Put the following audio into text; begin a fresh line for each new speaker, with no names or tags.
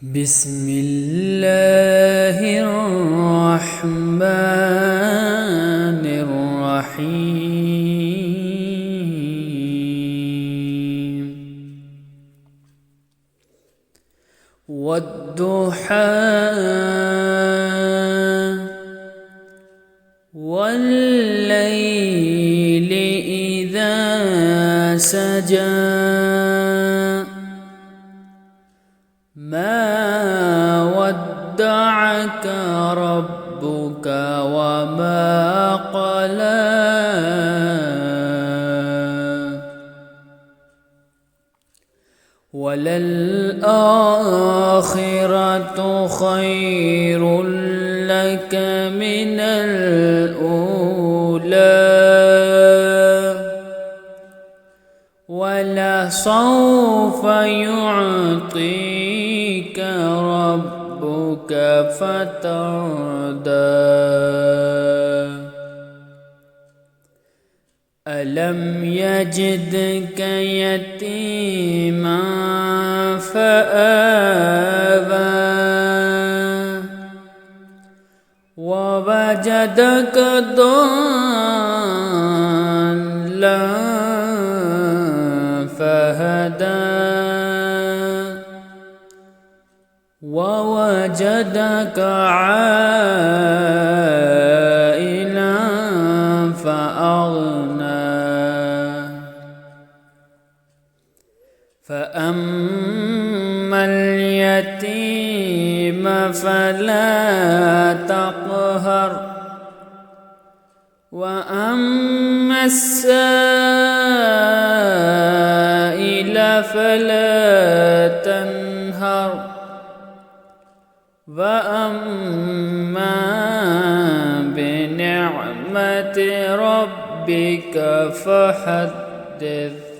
بسم الله الرحمن الرحيم والضحى والليل إذا سجى ما ودعك ربك وما قلى وللآخرة خير لك من الأولى ولسوف يعطيك ربك فترضى ألم يجدك يتيما فآوى ووجدك ضالا فهدى ووجدك عائلا فأغنى فأما اليتيم فلا تقهر وأما السائل فلا تنهر وأما بنعمة ربك فحدث.